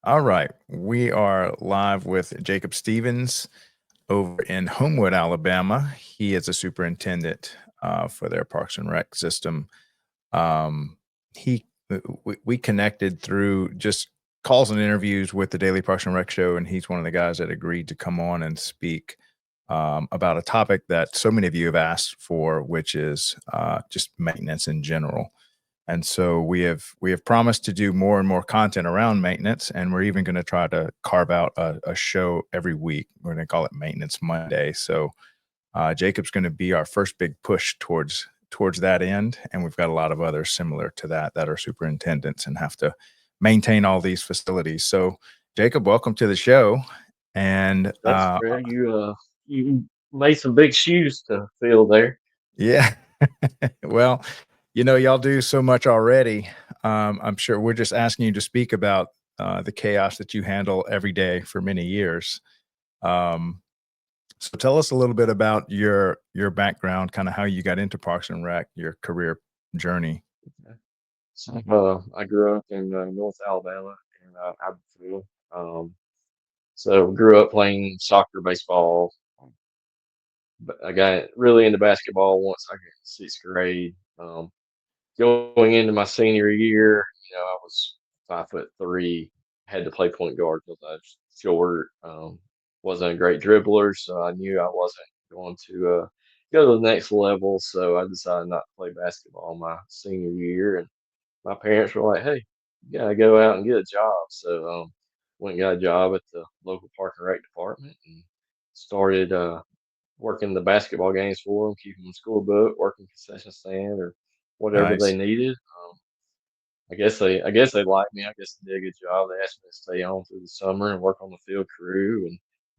All right. We are live with Jakob Stephens over in Homewood, Alabama. He is a superintendent for their Parks and Rec system. Um, he we connected through just calls and interviews with the Daily Parks and Rec show, and he's one of the guys that agreed to come on and speak about a topic that so many of you have asked for, which is just maintenance in general. And so we have promised to do more and more content around maintenance, and we're even going to try to carve out a show every week. We're going to call it Maintenance Monday. So Jacob's going to be our first big push towards that end, and we've got a lot of others similar to that are superintendents and have to maintain all these facilities. So Jacob, welcome to the show. And That's fair. You made some big shoes to fill there. yeah, well, y'all do so much already. I'm sure we're just asking you to speak about the chaos that you handle every day for many years. Um, so tell us a little bit about your background, kind of how you got into Parks and Rec, your career journey. So, I grew up in North Alabama in Abbeville. So grew up playing soccer, baseball. But I got really into basketball once I got in sixth grade. Going into my senior year, I was 5'3", had to play point guard because I was short. Wasn't a great dribbler, so I knew I wasn't going to go to the next level. So I decided not to play basketball my senior year, and my parents were like, "Hey, you gotta go out and get a job." So went and got a job at the local park and rec department and started working the basketball games for them, keeping them school book, working concession stand or whatever they Nice. needed. I guess they liked me. I guess they did a good job. They asked me to stay on through the summer and work on the field crew, and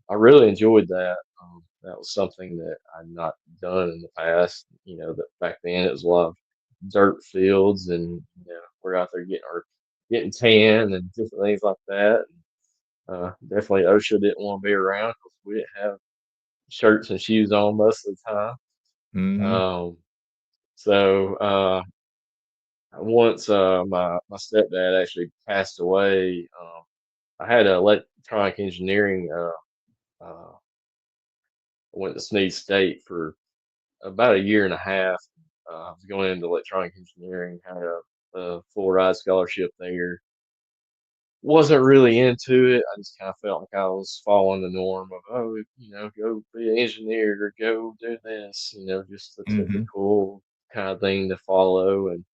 I really enjoyed that. That was something that I'd not done in the past. That back then it was a lot of dirt fields, and we're out there getting tan and different things like that. Definitely OSHA didn't want to be around because we didn't have shirts and shoes on most of the time. Hmm. Um, so once my stepdad actually passed away, I had electronic engineering. Went to Sneed State for about a year and a half. I was going into electronic engineering, had a full ride scholarship there. Wasn't really into it. I just kind of felt like I was following the norm of, oh, go be an engineer or go do this, just the Hmm. typical kind of thing to follow. And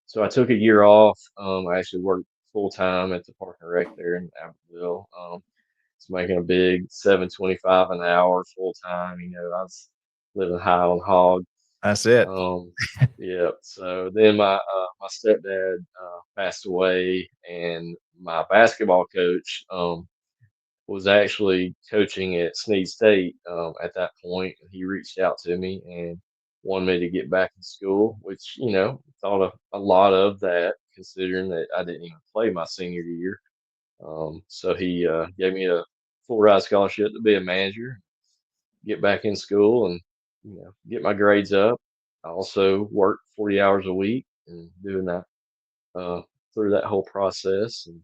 so I took a year off. I actually worked full time at the park and rec there in Abbeville. Was making a big 7.25 an hour full time. I was living high on hog. That's it. Um, yeah. So then my stepdad passed away, and my basketball coach was actually coaching at Sneed State at that point. He reached out to me and wanted me to get back in school, which thought a lot of that, considering that I didn't even play my senior year. So he gave me a full ride scholarship to be a manager, get back in school, and get my grades up. I also worked 40 hours a week and doing that uh, through that whole process. And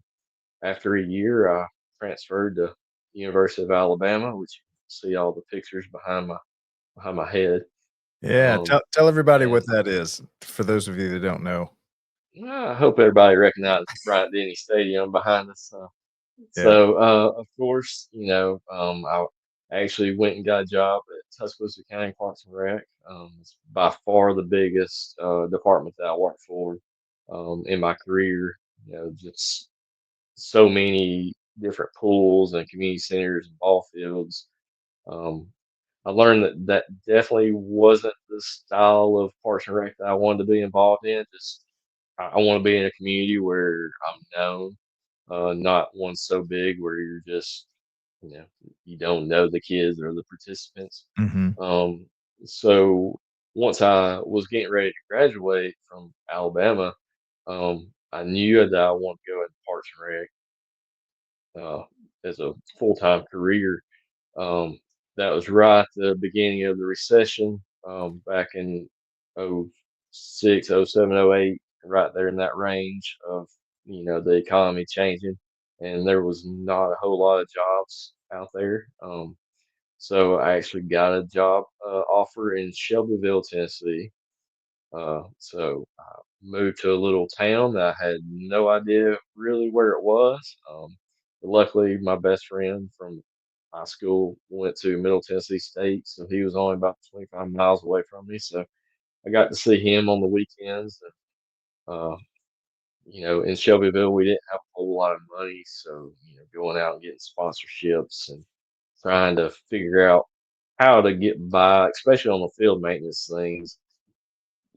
after a year, I transferred to University of Alabama, which you can see all the pictures behind my head. Yeah. Um, Tell everybody and what that is for those of you that don't know. I hope everybody recognizes Bryant Denny Stadium behind us. Yeah. Of course, I actually went and got a job at Tuscaloosa County Parks and Rec. It's by far the biggest department that I worked for in my career. Just so many different pools and community centers and ball fields. Um, I learned that definitely wasn't the style of Parks and Rec that I wanted to be involved in. Just I want to be in a community where I'm known, not one so big where you're just you know you don't know the kids or the participants. Hmm. Um, so once I was getting ready to graduate from Alabama, I knew that I wanted to go into Parks and Rec uh, as a full time career. Um, that was right at the beginning of the recession back in '06, '07, '08, right there in that range of the economy changing. and there was not a whole lot of jobs out there. So I actually got a job offer in Shelbyville, Tennessee. So I moved to a little town that I had no idea really where it was. But luckily, my best friend from high school went to Middle Tennessee State, so he was only about 25 miles away from me. So I got to see him on the weekends. And, in Shelbyville, we didn't have a whole lot of money, so going out and getting sponsorships and trying to figure out how to get by, especially on the field maintenance things,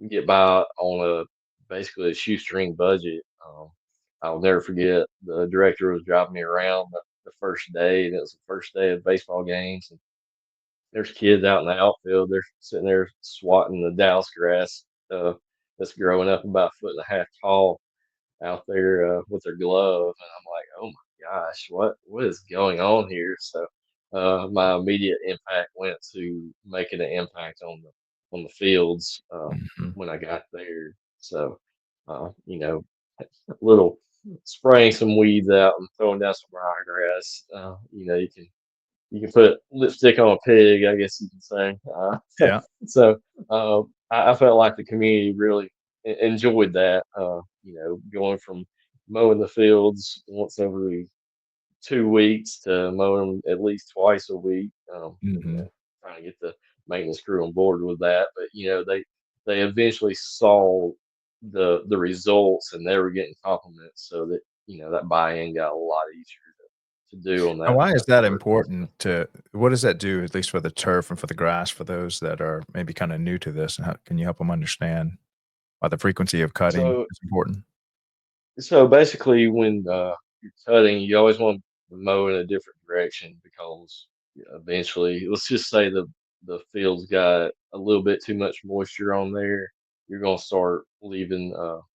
get by on a basically a shoestring budget. I'll never forget the director was driving me around the first day, and it was the first day of baseball games. And there's kids out in the outfield. They're sitting there swatting the Dallas grass that's growing up about a foot and a half tall out there with their glove, and I'm like, oh my gosh, what is going on here? So my immediate impact went to making an impact on the fields Mhm. when I got there. So little spraying some weeds out and throwing down some ryegrass. You can put lipstick on a pig, I guess you can say. Yeah. So I felt like the community really enjoyed that. Going from mowing the fields once every 2 weeks to mowing at least twice a week. Mhm. Trying to get the maintenance crew on board with that, but they eventually saw the results, and they were getting compliments, so that that buy-in got a lot easier to do on Now that why is that that work. important to what does that do, at least for the turf and for the grass, for those that are maybe kinda new to this, and how can you help them understand why the frequency of cutting So is important? So basically, when you're cutting, you always want to mow in a different direction because eventually, let's just say the field's got a little bit too much moisture on there, you're gonna start leaving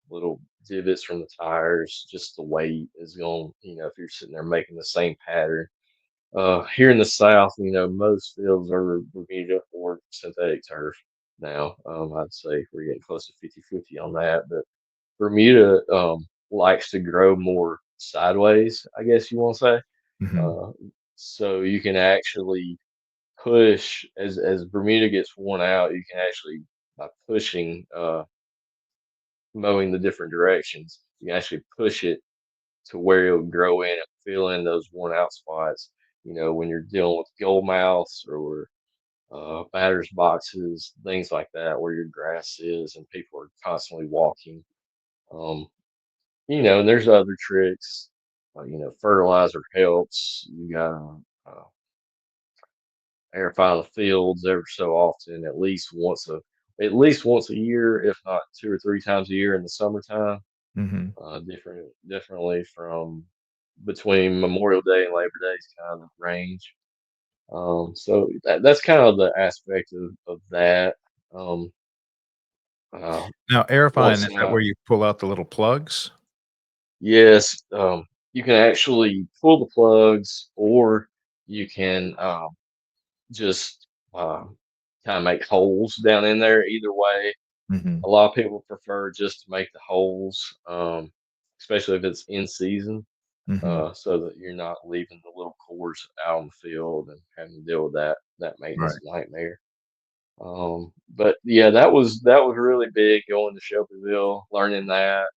little divots from the tires. Just the weight is going, if you're sitting there making the same pattern. Here in the South, most fields are Bermuda or synthetic turf now. I'd say we're getting close to 50-50 on that, but Bermuda likes to grow more sideways, I guess you want to say. Mhm. Uh, so you can actually push as Bermuda gets worn out. You can actually by pushing mowing the different directions, you can actually push it to where it'll grow in and fill in those worn out spots. When you're dealing with gold mouths or batters boxes, things like that, where your grass is, and people are constantly walking. Um, and there's other tricks. Fertilizer helps. You gotta aerify the fields ever so often, at least once a year, if not 2 or 3 times a year in the summertime. Mhm. Differently from between Memorial Day and Labor Day is kind of the range. So that's kind of the aspect of that. Um, uh, Now, aerifying, once is that where you pull out the little plugs? Yes, you can actually pull the plugs, or you can just kind of make holes down in there. Either way, Mhm. a lot of people prefer just to make the holes, especially if it's in season, Mhm. so that you're not leaving the little cores out on the field and having to deal with that maintenance Right. nightmare. But yeah, that was really big going to Shelbyville, learning that.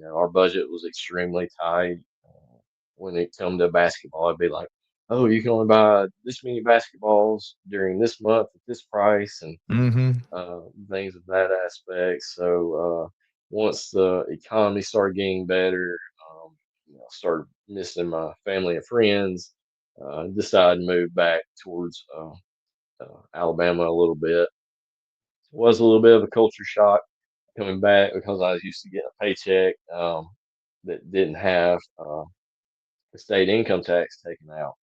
Our budget was extremely tight. When it come to basketball, I'd be like, "Oh, you can only buy this many basketballs during this month at this price," and Mhm. things of that aspect. So once the economy started getting better, started missing my family and friends, decided to move back towards Alabama a little bit. Was a little bit of a culture shock coming back because I was used to getting a paycheck that didn't have the state income tax taken out.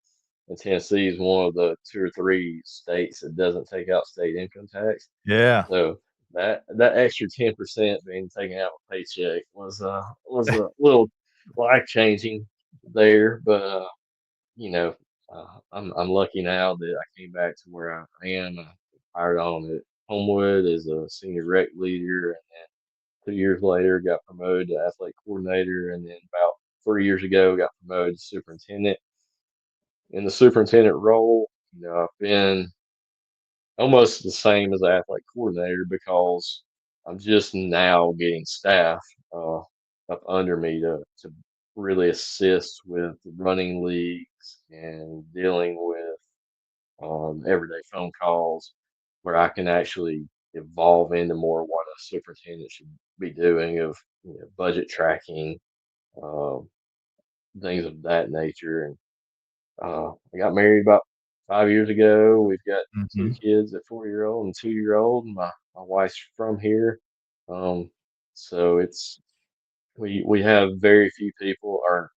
And Tennessee is one of the 2 or 3 states that doesn't take out state income tax. Yeah. So that extra 10% being taken out of a paycheck was a little life changing there. But you know, I'm lucky now that I came back to where I am. I hired on at Homewood as a senior rec leader, and then 2 years later got promoted to athletic coordinator, and then about 3 years ago, got promoted to superintendent. In the superintendent role, I've been almost the same as the athletic coordinator because I'm just now getting staff uh, up under me to really assist with running leagues and dealing with everyday phone calls where I can actually evolve into more what a superintendent should be doing of budget tracking, um, things of that nature. And I got married about 5 years ago. We've got two Mhm. kids, a 4-year old and 2-year old. My wife's from here, um, so we have very few people, or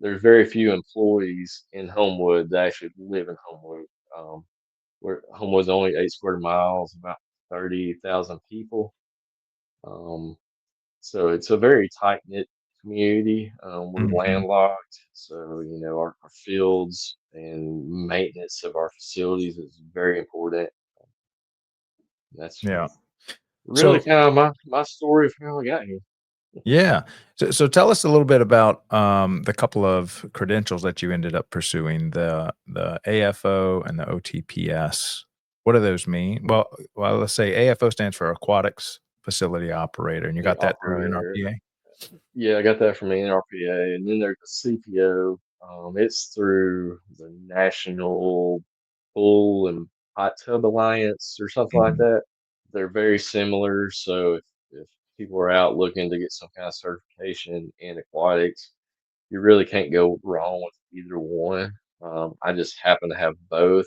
there's very few employees in Homewood that actually live in Homewood. Um, where Homewood's only 8 square miles, about 30,000 people. Um, so it's a very tight knit community. We're Mhm. landlocked, so our fields and maintenance of our facilities is very important. That's Yeah. really So kind of my story of how I got here. yeah. So tell us a little bit about, the couple of credentials that you ended up pursuing, the AFO and the OTPS. What do those mean? Well, let's say AFO stands for Aquatics Facility Operator, and you The got that through operator. NRPA? Yeah, I got that from the NRPA, and then there's the CPO. It's through the National Pool and Hot Tub Alliance or something like Mhm. that. They're very similar, so if people are out looking to get some kind of certification in aquatics, you really can't go wrong with either one. I just happen to have both.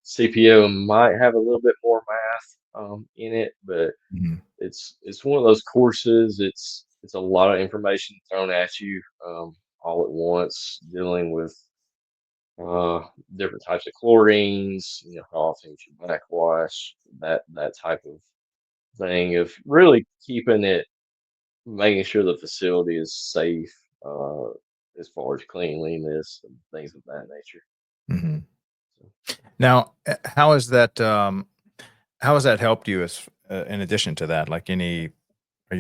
CPO might have a little bit more math in it, but Mhm. it's one of those courses. It's a lot of information thrown at you all at once, dealing with uh, different types of chlorines, how often you should backwash, that type of thing of really keeping it, making sure the facility is safe uh, as far as cleanliness and things of that nature. Mhm. So, Now, how has that helped you as in addition to that? Like, are you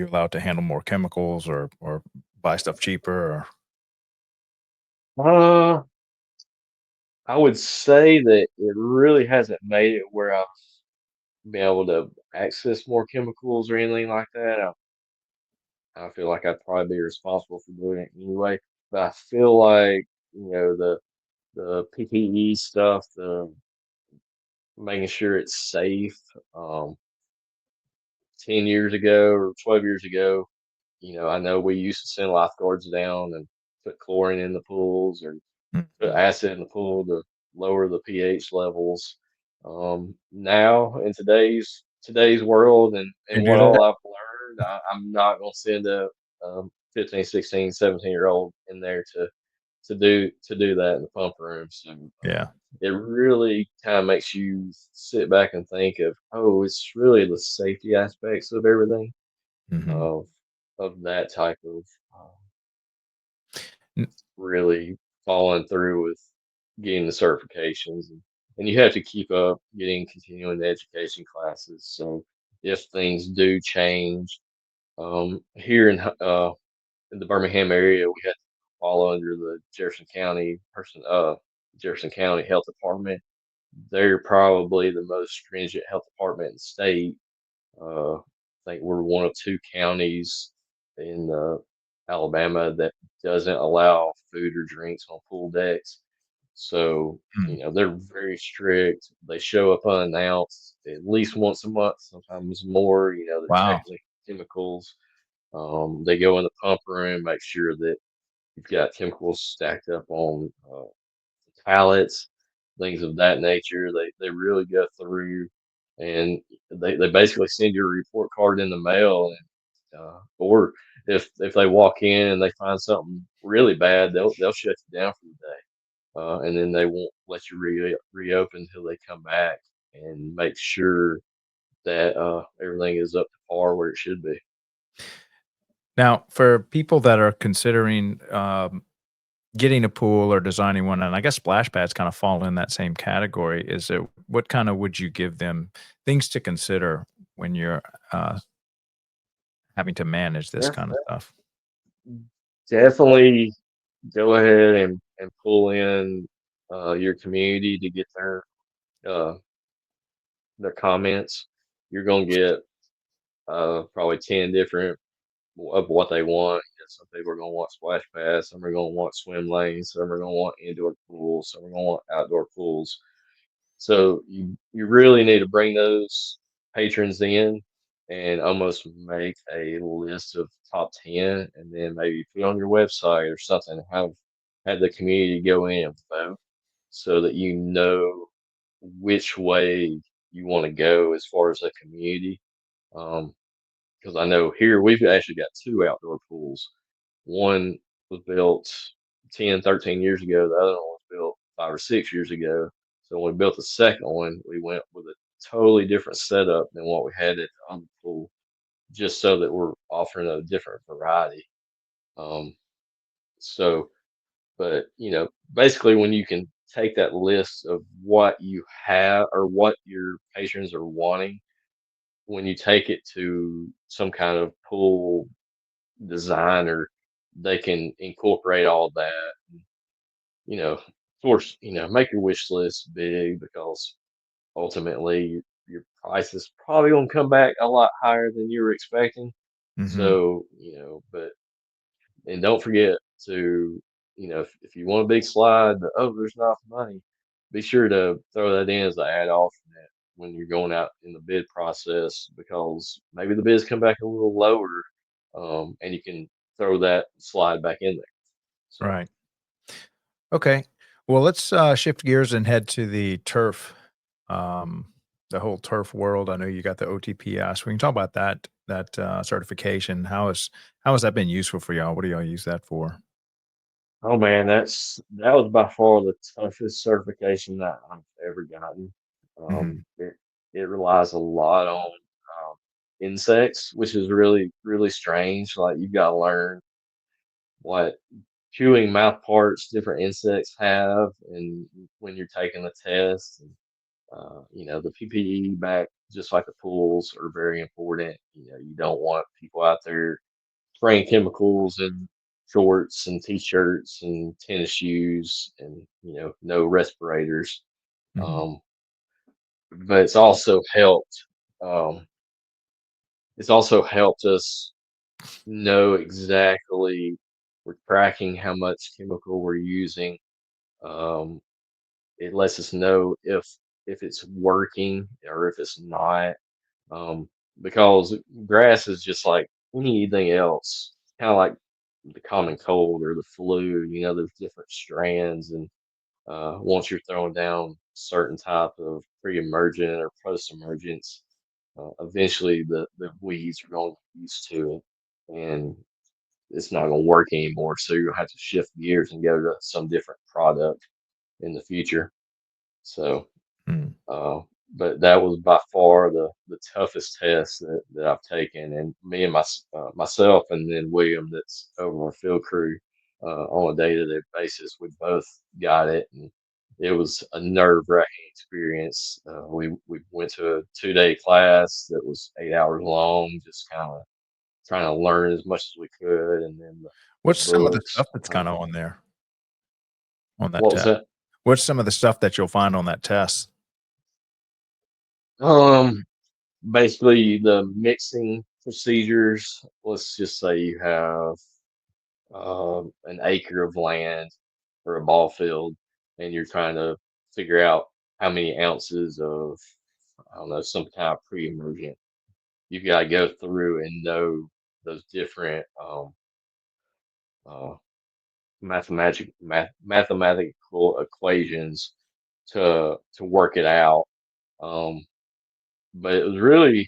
allowed to handle more chemicals or buy stuff cheaper or uh, I would say that it really hasn't made it where I've been able to access more chemicals or anything like that. I feel like I'd probably be responsible for doing it anyway. But I feel like the PPE stuff, the making sure it's safe. 10 years ago or 12 years ago, I know we used to send lifeguards down and put chlorine in the pools or put Mhm. acid in the pool to lower the pH levels. Now in today's world and You do what that? all I've learned, I'm not going to send a 15, 16, 17-year old in there to do that in the pump room. So Yeah. it really kind of makes you sit back and think of, oh, it's really the safety aspects of everything Mhm. of that type of uh, N really following through with getting the certifications, and you have to keep up getting continuing education classes. So if things do change, here in the Birmingham area, we had to fall under the Jefferson County Health Department. They're probably the most stringent health department in the state. I think we're one of two counties in Alabama that doesn't allow food or drinks on pool decks. So, Mm. they're very strict. They show up unannounced at least once a month, sometimes more. They're Wow. checking the chemicals. They go in the pump room, make sure that you've got chemicals stacked up on pallets, things of that nature. They really go through, and they basically send you a report card in the mail, and or if they walk in and they find something really bad, they'll shut you down for the day, and then they won't let you reopen until they come back and make sure that everything is up to par where it should be. Now, for people that are considering, getting a pool or designing one, and I guess splash pads kind of fall in that same category, is it what kinda would you give them things to consider when you're, having to manage this They're kinda stuff? definitely go ahead and pull in your community to get uh, their comments. You're gonna get probably 10 different of what they want. Some people are gonna want splash pads, some are gonna want swim lanes, some are gonna want indoor pools, some are gonna want outdoor pools. So you really need to bring those patrons in and almost make a list of top 10 and then maybe put it on your website or something. Have the community go in and vote so that you know which way you want to go as far as a community. Because I know here we've actually got two outdoor pools. One was built 10, 13 years ago. The other one was built 5 or 6 years ago. So when we built the second one, we went with a totally different setup than what we had at the other pool, just so that we're offering a different variety. Um, so, but basically, when you can take that list of what you have or what your patrons are wanting, when you take it to some kind of pool designer, they can incorporate all that. Of course, make your wish list big because ultimately your price is probably going to come back a lot higher than you were expecting. Hmm. So, but and don't forget to, if you want a big slide, but there's not enough money, be sure to throw that in as an add alternate when you're going out in the bid process because maybe the bids come back a little lower, and you can throw that slide back in there. So, Right. Okay. Well, let's shift gears and head to the turf, um, the whole turf world. I know you got the OTPS. We can talk about that certification. How has that been useful for y'all? What do y'all use that for? oh man, that was by far the toughest certification that I've ever gotten. Hmm. It relies a lot on insects, which is really really strange. Like you've got to learn what chewing mouth parts different insects have, and when you're taking the test, and the PPE back, just like the pools, are very important. You don't want people out there spraying chemicals in shorts and t-shirts and tennis shoes and no respirators. Hmm. um, but um, it's also helped us know exactly, we're tracking how much chemical we're using. um, it lets us know if it's working or if it's not. um, because grass is just like anything else, kind of like the common cold or the flu. There's different strands, and once you're throwing down certain type of pre-emergent or post-emergence, eventually the weeds are going to get used to it, and it's not going to work anymore. So you'll have to shift gears and go to some different product in the future. So Mm. uh, but that was by far the toughest test that I've taken, and me and myself, and then William, that's over our field crew, on a day-to-day basis, we both got it, and it was a nerve-wracking experience. We went to a 2-day class that was 8 hours long, just kind of trying to learn as much as we could, and then the What's some of the books. stuff that's kind of on there on that What was test? that? What's some of the stuff that you'll find on that test? Um, Basically the mixing procedures. Let's just say you have an acre of land or a ball field, and you're trying to figure out how many ounces of, I don't know, some kind of pre-emergent. You've got to go through and know those different uh, mathematical equations to work it out. Um, but it was really,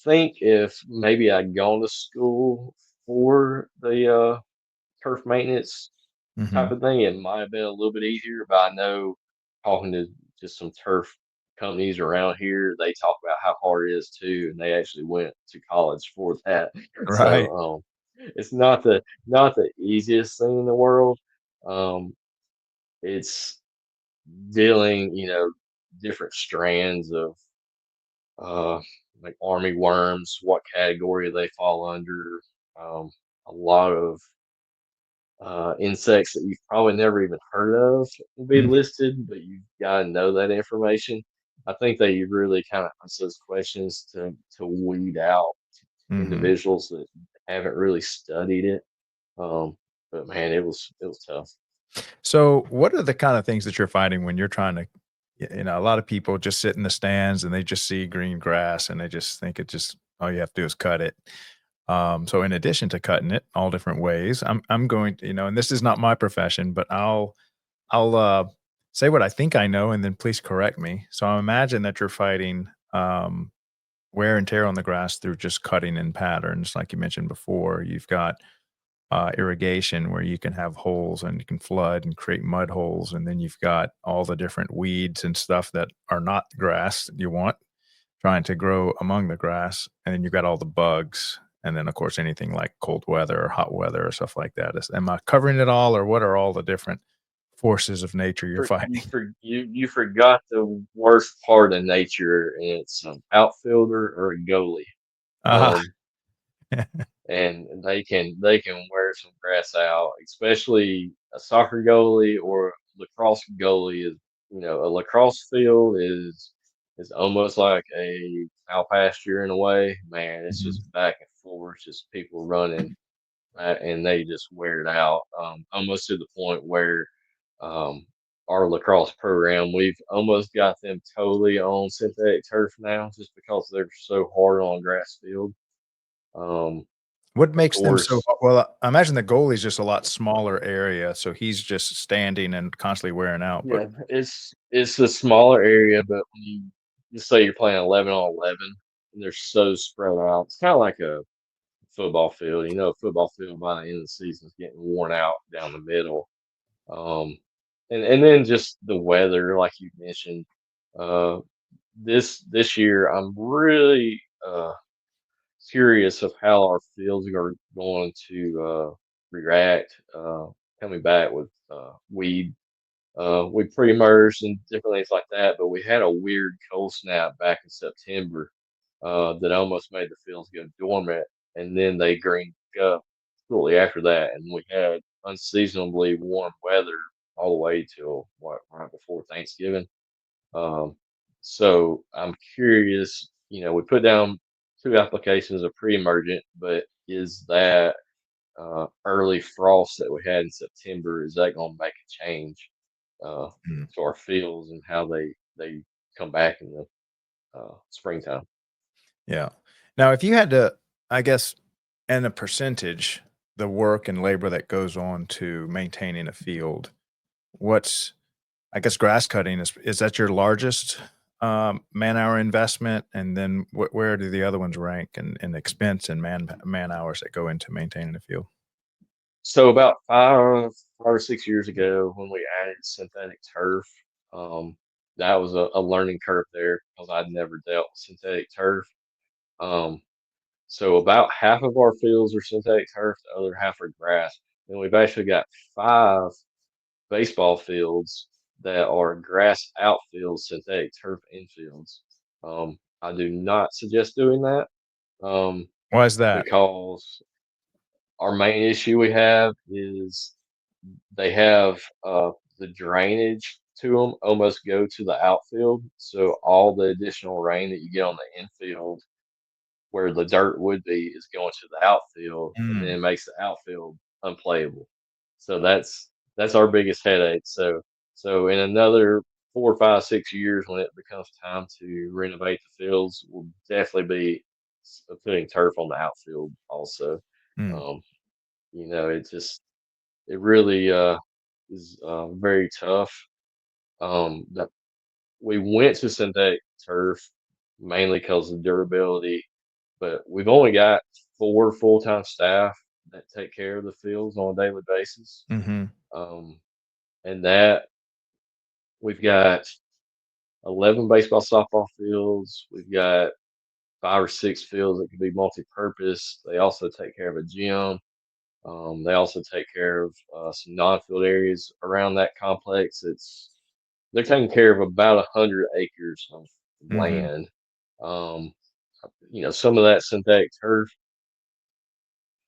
think if maybe I'd gone to school for the turf maintenance type Mhm. of thing, it might have been a little bit easier. But I know, talking to just some turf companies around here, they talk about how hard it is too, and they actually went to college for that. Right. So it's not the easiest thing in the world. Um, it's dealing, different strands of uh, like army worms, what category they fall under. A lot of insects that you've probably never even heard of will be Mm, listed, but you've got to know that information. I think that you really kind of ask those questions to weed out mhm. individuals that haven't really studied it. Um, but man, it was tough. So, what are the kind of things that you're finding when you're trying to, a lot of people just sit in the stands and they just see green grass and they just think it just all you have to do is cut it. So in addition to cutting it all different ways, I'm going to, and this is not my profession, but I'll say what I think I know and then please correct me. So I imagine that you're fighting wear and tear on the grass through just cutting in patterns, like you mentioned before. You've got irrigation where you can have holes and you can flood and create mud holes. And then you've got all the different weeds and stuff that are not grass that you want trying to grow among the grass. And then you've got all the bugs. And then, of course, anything like cold weather or hot weather or stuff like that. Am I covering it all, or what are all the different forces of nature you're fighting? You forgot the worst part of nature, and it's an outfielder or a goalie. Ah, Um, and they can wear some grass out, especially a soccer goalie or a lacrosse goalie. Is a lacrosse field is almost like a cow pasture in a way. Man, it's mhm. just back and forth, just people running, and they just wear it out, almost to the point where um, our lacrosse program, we've almost got them totally on synthetic turf now, just because they're so hard on grass field. Um, What of makes them so course, well, I imagine the goalie's just a lot smaller area, so he's just standing and constantly wearing out, but yeah, it's a smaller area, but when you just say you're playing 11 on 11, and they're so spread out, it's kind of like a football field. A football field by the end of the season is getting worn out down the middle. Um, and then just the weather, like you mentioned, uh, this year I'm really curious of how our fields are going to react coming back with weed. We pre-merged and different things like that, but we had a weird cold snap back in September that almost made the fields go dormant, and then they greened up shortly after that, and we had unseasonably warm weather all the way till right before Thanksgiving. Um, so I'm curious. We put down two applications of pre-emergent, but is that early frost that we had in September, is that going to make a change uh, mm, to our fields and how they come back in the springtime? yeah. Now, if you had to, I guess, and a percentage, the work and labor that goes on to maintaining a field, what's I guess grass cutting is that your largest, man-hour investment? And then where do the other ones rank in expense and man-hours that go into maintaining a field? So about 5 or 6 years ago, when we added synthetic turf, um, that was a learning curve there because I'd never dealt with synthetic turf. Um, so about half of our fields are synthetic turf, the other half are grass. And we've actually got five baseball fields that are grass outfields, synthetic turf infields. I do not suggest doing that Why is that? because our main issue we have is they have the drainage to them almost go to the outfield. So all the additional rain that you get on the infield where the dirt would be is going to the outfield, and then Mm, it makes the outfield unplayable. So that's our biggest headache. So in another 4, 5, 6 years, when it becomes time to renovate the fields, we'll definitely be putting turf on the outfield also. mm, Um, it really is very tough. That we went to synthetic turf mainly because of durability, but we've only got 4 full-time staff that take care of the fields on a daily basis. mhm, Um, and that we've got 11 baseball, softball fields. We've got 5 or 6 fields that can be multi-purpose. They also take care of a gym. They also take care of some non-field areas around that complex. They're taking care of about 100 acres of mhm, land. Um, some of that synthetic turf,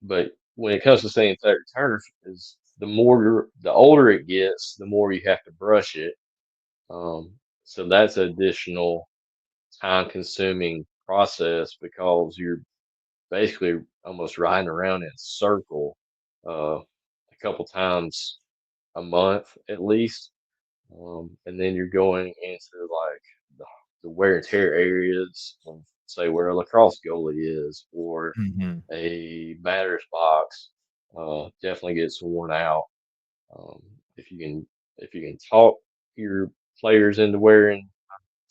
but when it comes to synthetic turf, is the older it gets, the more you have to brush it. So that's an additional time consuming process because you're basically almost riding around in a circle a couple times a month at least. And then you're going into like the wear and tear areas of, say, where a lacrosse goalie is or Hmm. a batter's box. Definitely gets worn out. Um, if you can, if you can talk your players into wearing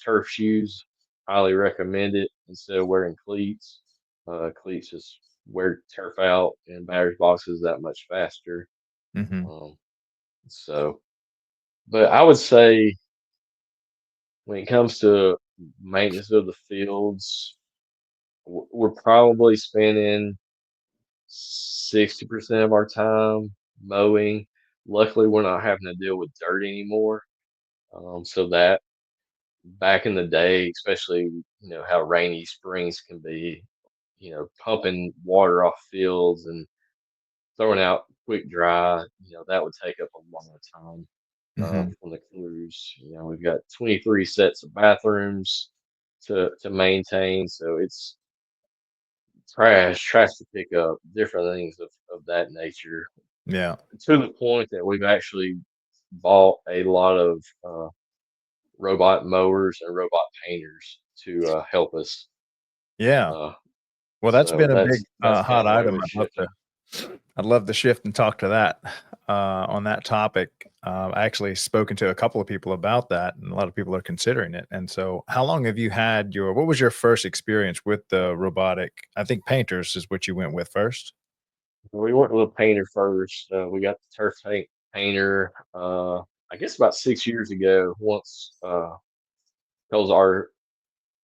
turf shoes, highly recommend it instead of wearing cleats. Cleats just wear turf out and batter's boxes that much faster. Hmm. Um, so, but I would say when it comes to maintenance of the fields, we're probably spending 60% of our time mowing. Luckily, we're not having to deal with dirt anymore. So that back in the day, especially how rainy springs can be, pumping water off fields and throwing out quick dry, that would take up a lot of time Hmm. from the crews. We've got 23 sets of bathrooms to maintain, so it's trash to pick up, different things of that nature. Yeah. To the point that we've actually bought a lot of robot mowers and robot painters to help us. Yeah. Uh, Well, that's so been a big that's kind hot of the way item. we've shifted. I'd love to shift and talk to that on that topic. I actually spoken to a couple of people about that, and a lot of people are considering it. And so, how long have you had your? What was your first experience with the robotic? I think painters is what you went with first. We went with a painter first. We got the turf tank painter. I guess about 6 years ago. Once because our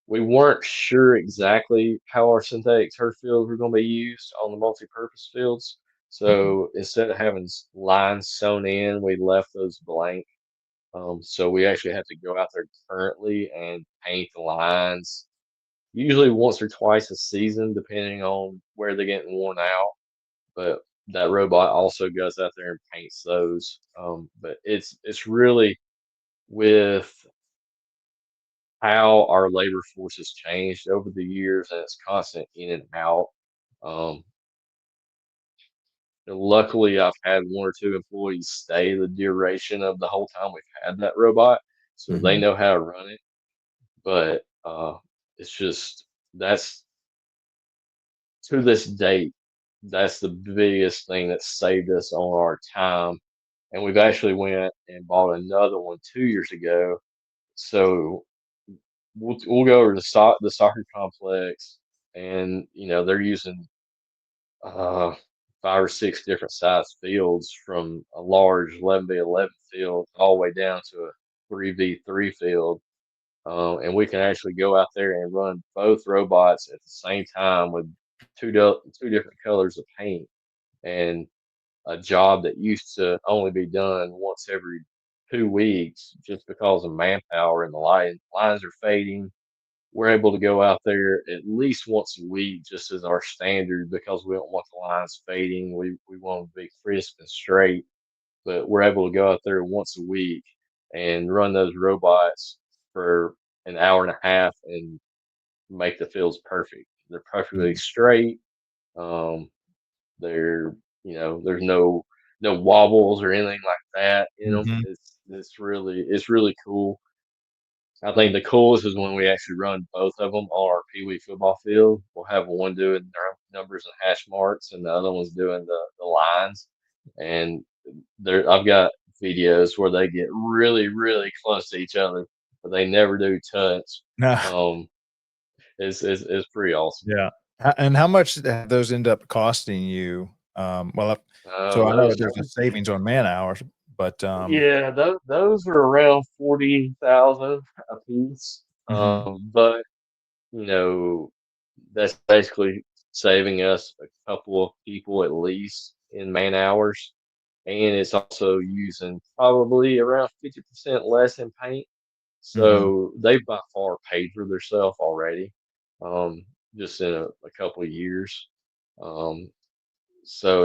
we weren't sure exactly how our synthetic turf fields were going to be used on the multi-purpose fields. Mhm. So instead of having lines sewn in, we left those blank. So we actually have to go out there currently and paint the lines, usually once or twice a season, depending on where they're getting worn out. But that robot also goes out there and paints those. But it's really with how our labor force has changed over the years and it's constant in and out. Um, and luckily, I've had one or two employees stay the duration of the whole time we've had that robot, so they Mhm. know how to run it. But it's just that's to this date, that's the biggest thing that saved us on our time. And we've actually went and bought another one 2 years ago. So we'll go over to the soccer complex, and they're using uh, 5 or 6 different size fields from a large 11v11 field all the way down to a 3v3 field. And we can actually go out there and run both robots at the same time with two different colors of paint. And a job that used to only be done once every 2 weeks just because of manpower and the lines are fading. We're able to go out there at least once a week just as our standard because we don't want the lines fading. We want them to be crisp and straight, but we're able to go out there once a week and run those robots for an hour and a half and make the fields perfect. They're perfectly Mhm. straight. Um, they're there's no wobbles or anything like that in them. Mhm. It's really cool. I think the coolest is when we actually run both of them on our Pee Wee football field. We'll have one doing their numbers and hash marks, and the other one's doing the lines. And I've got videos where they get really, really close to each other, but they never do touch. Nah. Um, it's pretty awesome. Yeah. And how much have those end up costing you? Well, so I know Those there's a savings on man hours, but Yeah, those are around 40,000 a piece. mhm. But you know, that's basically saving us a couple of people at least in man hours. And it's also using probably around 50% less in paint. Mhm. So they've by far paid for themselves already, just in a couple of years. Um, so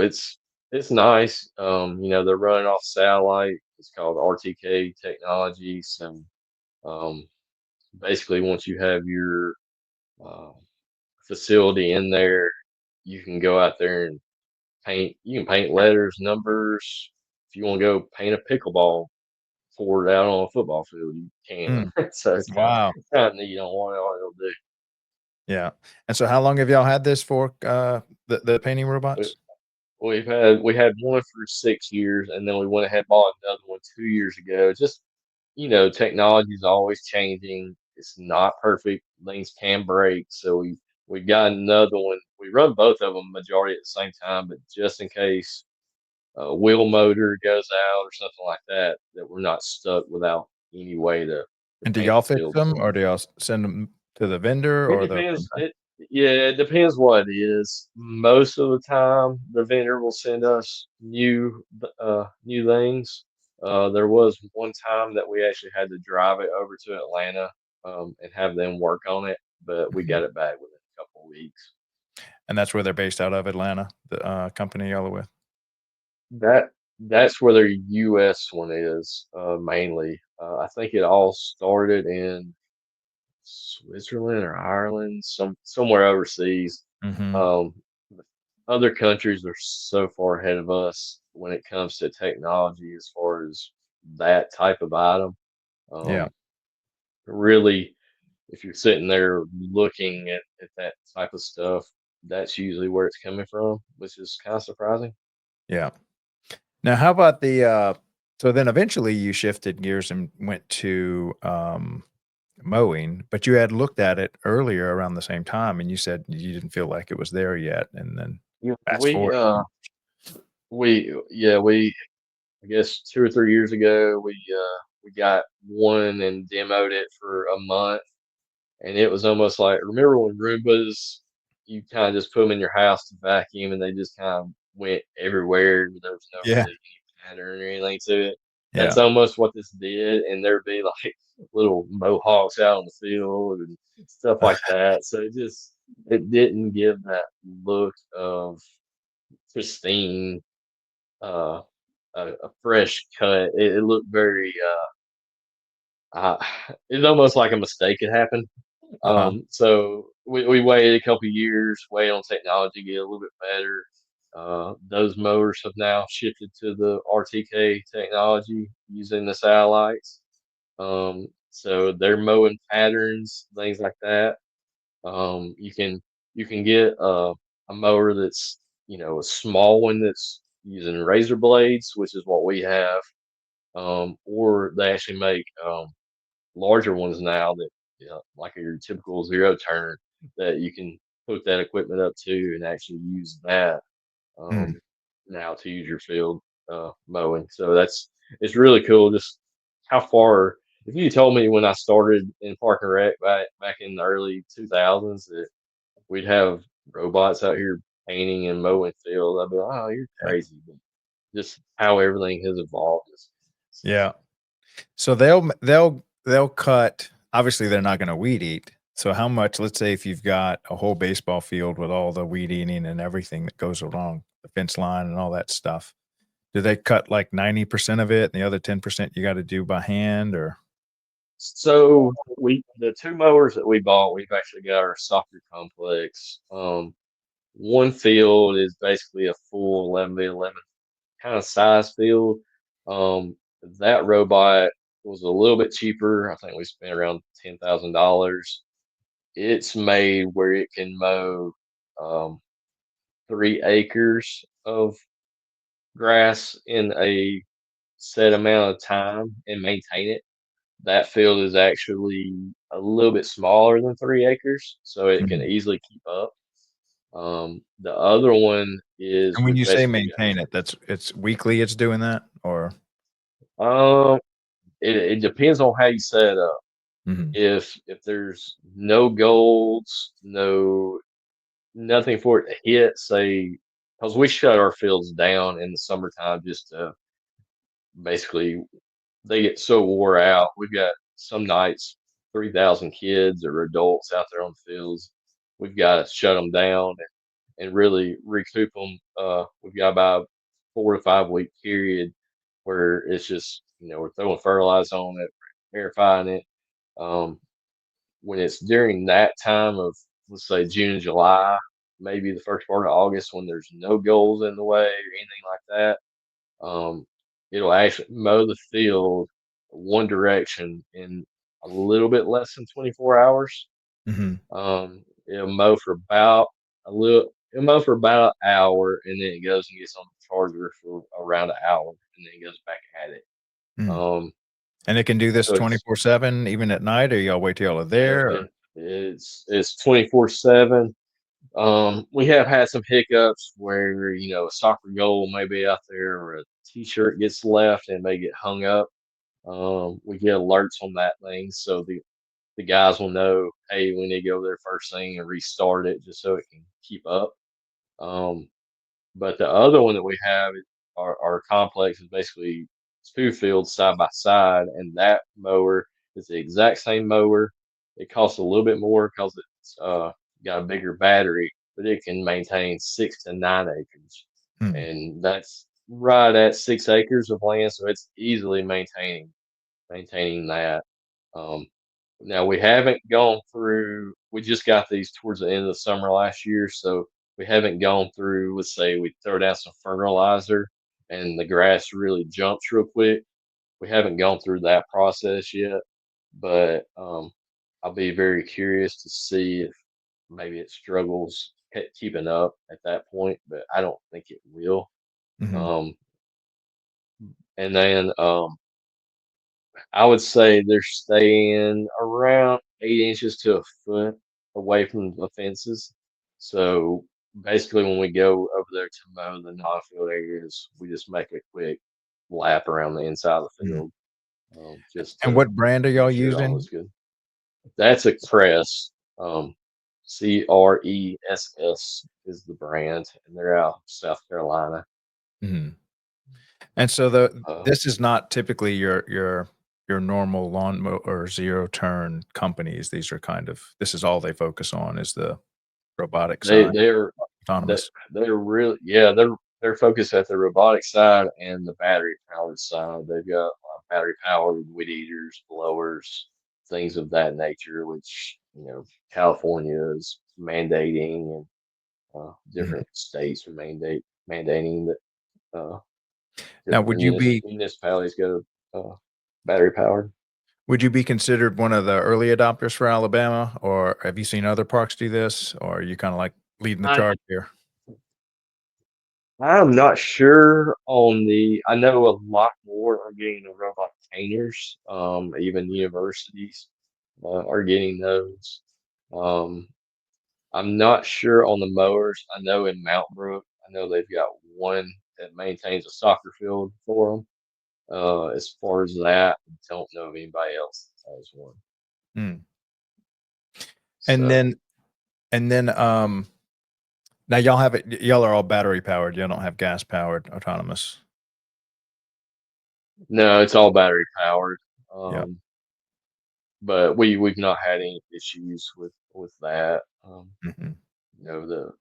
it's nice. They're running off satellite. It's called RTK technology. So um, basically, once you have your uh, facility in there, you can go out there and paint. You can paint letters, numbers. If you want to go paint a pickleball court out on a football field, you Mm, can. So it's wow. kind of neat on what it'll do. Yeah. And so how long have y'all had this for, the painting robots? We had one for 6 years, and then we went ahead and bought another one 2 years ago. Just technology is always changing. It's not perfect. Things can break, so we got another one. We run both of them majority at the same time, but just in case a wheel motor goes out or something like that, that we're not stuck without any way to And do paint y'all the fix field. them or do y'all send them to the vendor It or the depends. It depends what it is. Most of the time, the vendor will send us new things. There was one time that we actually had to drive it over to Atlanta and have them work on it, but we Mhm. got it back within a couple of weeks. And that's where they're based out of, Atlanta, the, company y'all are with? That's where their U.S. one is mainly. I think it all started in Switzerland or Ireland, somewhere overseas. Mhm. Um, Other countries are so far ahead of us when it comes to technology as far as that type of item. Yeah. Um, Really, if you're sitting there looking at that type of stuff, that's usually where it's coming from, which is kind of surprising. Yeah. Now how about so then eventually you shifted gears and went to, mowing, but you had looked at it earlier around the same time, and you said you didn't feel like it was there yet, and then Yeah, fast forward. we I guess 2 or 3 years ago we got one and demoed it for a month. And it was almost like, remember when Roombas, you kind of just put them in your house to vacuum and they just kind of went everywhere. There was no Yeah. really any pattern or anything to it. That's Yeah. almost what this did. And there'd be like little mohawks out on the field and stuff like that. So it didn't give that look of pristine, uh, a fresh cut. It looked very, it's almost like a mistake had happened. Uh-huh. So we waited a couple years, waited on technology to get a little bit better. Those mowers have now shifted to the RTK technology using the satellites. So they're mowing patterns, things like that. You can get a mower that's a small one that's using razor blades, which is what we have. Or they actually make larger ones now that like your typical zero turn that you can hook that equipment up to and actually use that Mm. um, now to use your field mowing. So it's really cool. Just how far. If you told me when I started in Park and Rec back in the early 2000s that we'd have robots out here painting and mowing field, I'd be like, oh, you're Yeah. crazy. But just how everything has evolved is Yeah. So they'll cut, obviously, they're not gonna weed eat. So how much, let's say if you've got a whole baseball field with all the weed eating and everything that goes along, the fence line and all that stuff, do they cut like 90% of it and the other 10% you gotta do by hand or? So the two mowers that we bought, we've actually got our soccer complex. One field is basically a full 11 by 11 kind of size field. That robot was a little bit cheaper. I think we spent around $10,000. It's made where it can mow 3 acres of grass in a set amount of time and maintain it. That field is actually a little bit smaller than 3 acres, so it can Mhm. easily keep up. The other one is And when we've you say basically maintain it, it's weekly it's doing that or? it depends on how you set it up. Mhm. If there's no goals, nothing for it to hit, say, because we shut our fields down in the summertime just to basically they get so wore out. We've got some nights 3,000 kids or adults out there on the fields. We've got to shut them down and really recoup them. We've got about 4 to 5 week period where it's just, we're throwing fertilizer on it, airifying it. Um, when it's during that time of, let's say, June, July, maybe the first part of August, when there's no goals in the way or anything like that, um, it'll actually mow the field one direction in a little bit less than 24 hours. Hmm. It'll mow for about it'll mow for about an hour, and then it goes and gets on the charger for around an hour, and then it goes back at it. Mm. Um, And it can do this so it's 24/7, even at night, or y'all wait till y'all are yeah, there? Or? it's 24/7. We have had some hiccups where a soccer goal may be out there, or a T-shirt gets left and may get hung up. We get alerts on that thing, so the guys will know, hey, we need to go there first thing and restart it just so it can keep up. Um, but the other one that we have, our complex is basically 2 fields side by side, and that mower is the exact same mower. It costs a little bit more because it's got a bigger battery, but it can maintain 6 to 9 acres, Mm. and that's right at 6 acres of land, so it's easily maintaining that. Um, Now we haven't gone through. We just got these towards the end of the summer last year, so we haven't gone through. Let's say we throw down some fertilizer, and the grass really jumps real quick. We haven't gone through that process yet, but I'll be very curious to see if maybe it struggles keeping up at that point. But I don't think it will. Mhm. Um, and then I would say they're staying around 8 inches to a foot away from the fences. So basically, when we go over there to mow the non-field areas, we just make a quick lap around the inside of the Mhm. field, just And to what brand are make y'all sure it all using? looks good. That's a Crest. Cress is the brand, and they're out of South Carolina. Mhm. And so the Uh, this is not typically your normal lawnmower or zero turn companies. These are kind of this is all they focus on is the robotic they side, they're That autonomous. they're really, yeah, they're focused at the robotic side and the battery powered side. They've got battery powered weed eaters, blowers, things of that nature, which California is mandating, and Mhm. different states are mandating that Now the municipalities go battery powered. would you be considered one of the early adopters for Alabama, or have you seen other parks do this, or are you kinda like leading the I charge here? I'm not sure on the. I know a lot more are getting the robot painters. Even universities are getting those. Um, I'm not sure on the mowers. I know in Mount Brook, I know they've got one that maintains a soccer field for them. As far as that, I don't know of anybody else that has one. Mm. And So then and then, now y'all have it y'all are all battery powered, y'all don't have gas powered autonomous. no, it's all battery powered. Yeah. Um, but we've not had any issues with that. Mhm. The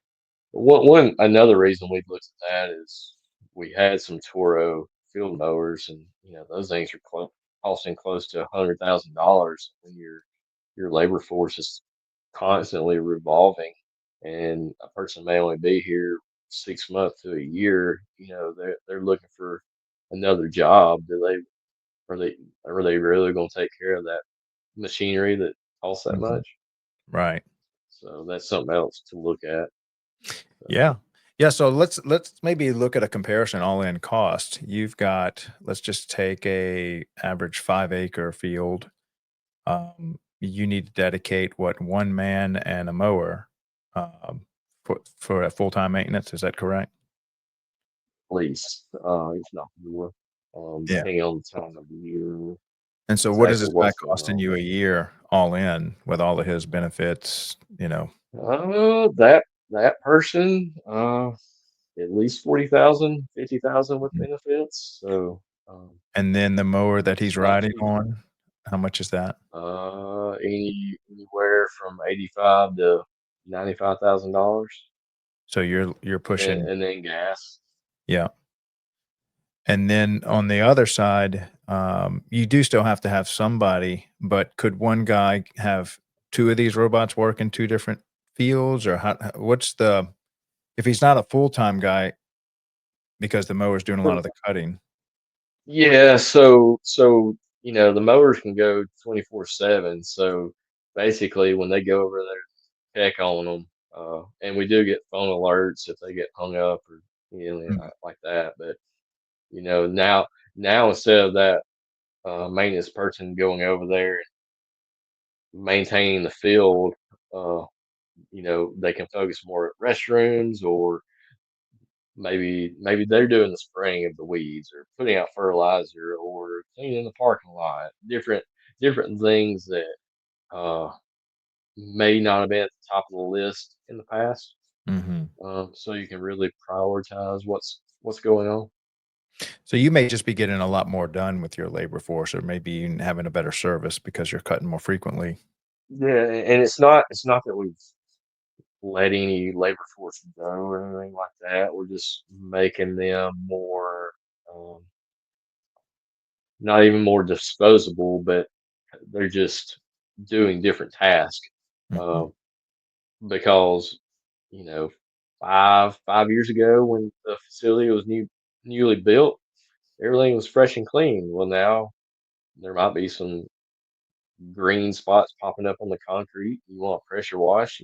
one another reason we looked at that is we had some Toro field mowers, and those things are costing close to $100,000 when your labor force is constantly revolving, and a person may only be here 6 months to a year. They're looking for another job. Are they are they really going to take care of that machinery that costs that Mhm. much? Right. So that's something else to look at. So, Yeah. Yeah, so let's maybe look at a comparison all-in cost. You've got let's just take a average 5-acre field. You need to dedicate, what, 1 man and a mower, for a full-time maintenance, is that correct? least, if not more, Yeah. depending on the time of the year, And so what is exactly this guy what's going costing on. you a year all in with all of his benefits, you know? That person, at least 40,000, 50,000 with Mm. benefits. So, And then the mower that he's it's not riding cheap. on, how much is that? Anywhere from 85 to $95,000, So you're and then pushing and then gas. yeah. And then on the other side, you do still have to have somebody, but could one guy have 2 of these robots work in 2 different fields, or what's the if he's not a full-time guy because the mower's doing a lot of the cutting? Yeah, so the mowers can go 24/7. So basically, when they go over there, check on them, and we do get phone alerts if they get hung up or Mm, like that. But now instead of that maintenance person going over there and maintaining the field, uh, they can focus more at restrooms, or maybe they're doing the spraying of the weeds or putting out fertilizer or cleaning the parking lot. Different things that uh, may not have been at the top of the list in the past. mhm. So you can really prioritize what's going on. So you may just be getting a lot more done with your labor force, or maybe even having a better service because you're cutting more frequently. Yeah, and it's not that we've let any labor force go or anything like that. We're just making them more, um, not even more disposable, but they're just doing different tasks. Mhm, Um, because you know, 5 years ago when the facility was newly built, everything was fresh and clean. Well, now there might be some green spots popping up on the concrete. You want pressure wash,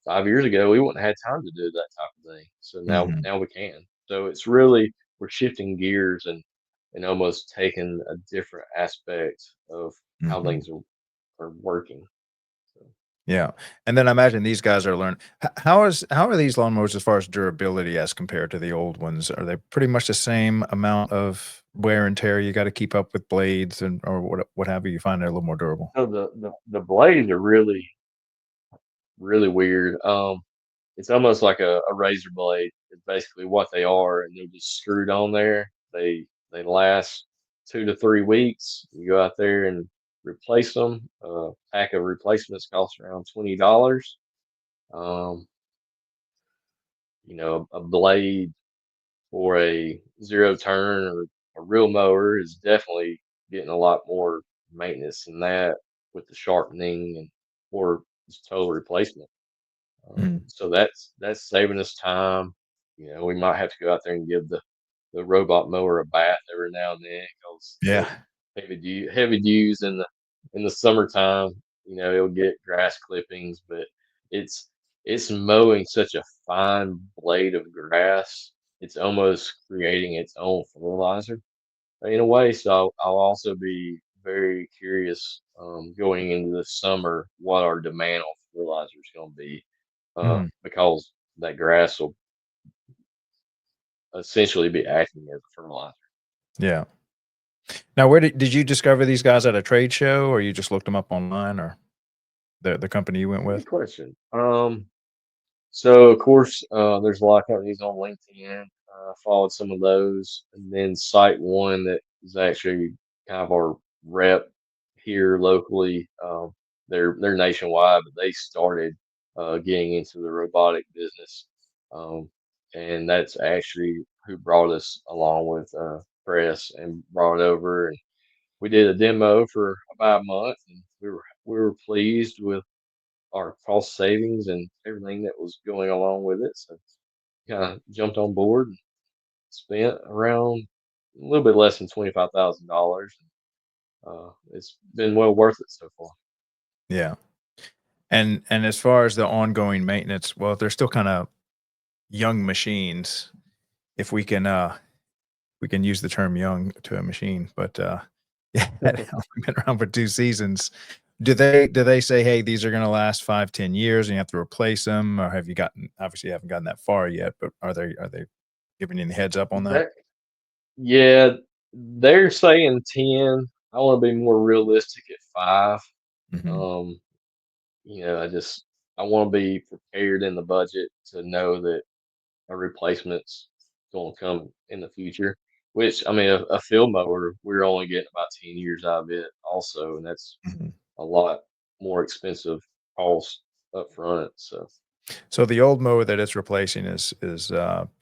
5 years ago, we wouldn't have had time to do that type of thing. So mhm, now we can. So it's really we're shifting gears and almost taking a different aspect of how mhm. things are working. So, Yeah, and then I imagine these guys are learn how are these lawnmowers as far as durability as compared to the old ones? Are they pretty much the same amount of wear and tear you gotta keep up with blades and or what have you? You find they're a little more durable? so the blades are really weird. It's almost like a razor blade. It's basically what they are, and they're just screwed on there. They last 2 to 3 weeks. You go out there and replace them. Pack of replacements costs around $20. Um, a blade for a zero turn or a real mower is definitely getting a lot more maintenance than that with the sharpening and or just total replacement. Mm, So that's saving us time. We might have to go out there and give the robot mower a bath every now and then because yeah, heavy dews in the summertime. It'll get grass clippings, but it's it's mowing such a fine blade of grass. It's almost creating its own fertilizer in a way. So I'll also be very curious going into the summer what our demand on fertilizer is going to be mhm, because that grass will essentially be acting as a fertilizer. yeah. Now where did you discover these guys at a trade show, or you just looked them up online, or the company you went Good with? question. So of course, there's a lot of companies on LinkedIn. Followed some of those, and then Site One that is actually kind of our rep here locally. They're nationwide, but they started getting into the robotic business, um, and that's actually who brought us along with press and brought it over. And we did a demo for about a month, and we were pleased with our cost savings and everything that was going along with it. So kind of jumped on board and spent around a little bit less than $25,000. It's been well worth it so far. Yeah. And as far as the ongoing maintenance, well, they're still kinda young machines, if we can use the term young to a machine, but, yeah, had only been around for 2 seasons. Do they say, "Hey, these are gonna last 5, 10 years and you have to replace them," or have you gotten obviously, you haven't gotten that far yet, but are they giving you any heads up on that? That yeah, they're saying 10. I want to be more realistic at 5. Mhm, Um, I want to be prepared in the budget to know that a replacement's going to come in the future. Which I mean, a field mower, we're only getting about 10 years out of it, also, and that's mhm. a lot more expensive cost up front. So, So the old mower that it's replacing is